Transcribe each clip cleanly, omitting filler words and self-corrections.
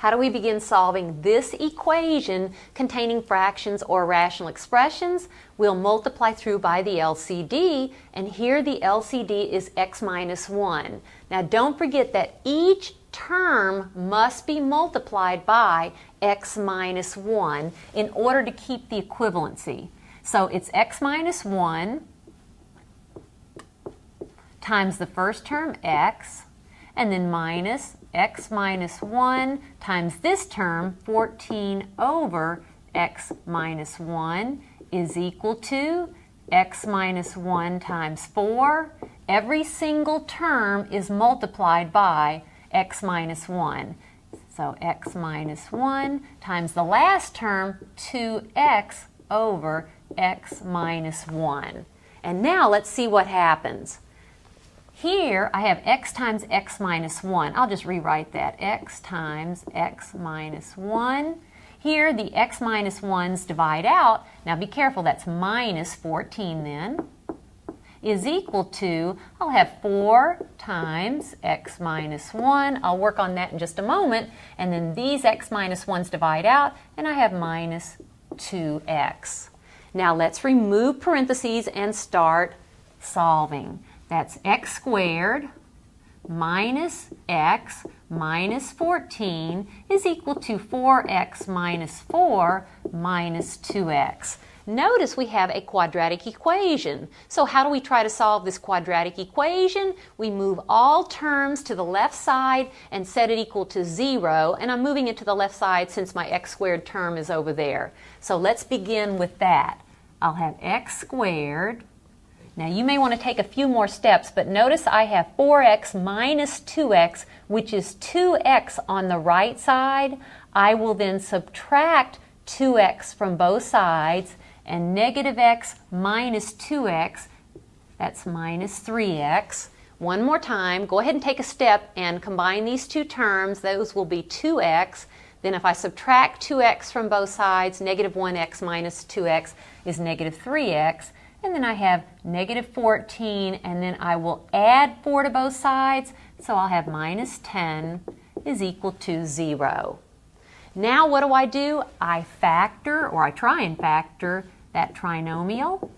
How do we begin solving this equation containing fractions or rational expressions? We'll multiply through by the LCD, and here the LCD is x minus 1. Now don't forget that each term must be multiplied by x minus 1 in order to keep the equivalency. So it's x minus 1 times the first term x, and then minus x minus 1 times this term, 14 over x minus 1, is equal to x minus 1 times 4. Every single term is multiplied by x minus 1. So x minus 1 times the last term, 2x over x minus 1. And now let's see what happens. Here I have x times x minus 1. I'll just rewrite that. X times x minus 1. Here the x minus 1's divide out. Now be careful, that's minus 14 then. Is equal to, I'll have 4 times x minus 1. I'll work on that in just a moment. And then these x minus 1's divide out, and I have minus 2x. Now let's remove parentheses and start solving. That's x squared minus x minus 14 is equal to 4x minus 4 minus 2x. Notice we have a quadratic equation. So how do we try to solve this quadratic equation? We move all terms to the left side and set it equal to 0. And I'm moving it to the left side since my x squared term is over there. So let's begin with that. I'll have x squared. Now you may want to take a few more steps, but notice I have 4x minus 2x, which is 2x on the right side. I will then subtract 2x from both sides, and negative x minus 2x, that's minus 3x. One more time, go ahead and take a step and combine these two terms. Those will be 2x. Then if I subtract 2x from both sides, negative 1x minus 2x is negative 3x. And then I have negative 14, and then I will add 4 to both sides, so I'll have minus 10 is equal to 0. Now what do? I factor, or I try and factor, that trinomial.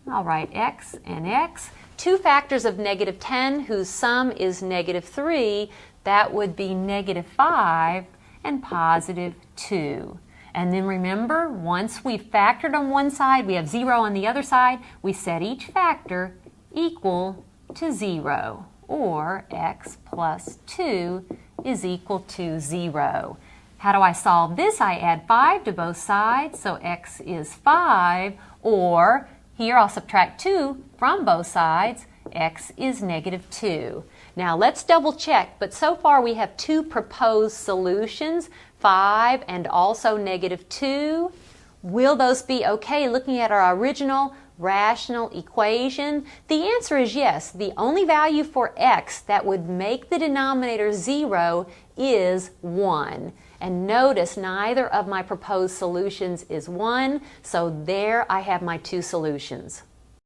I'll write x and x. Two factors of negative 10, whose sum is negative 3, that would be negative 5 and positive 2. And then remember, once we've factored on one side, we have 0 on the other side, we set each factor equal to 0, or x plus 2 is equal to 0. How do I solve this? I add 5 to both sides, so x is 5, or here I'll subtract 2 from both sides, x is negative 2. Now let's double check, but so far we have two proposed solutions, 5 and also negative 2. Will those be okay looking at our original rational equation? The answer is yes. The only value for x that would make the denominator 0 is 1. And notice neither of my proposed solutions is 1, so there I have my two solutions.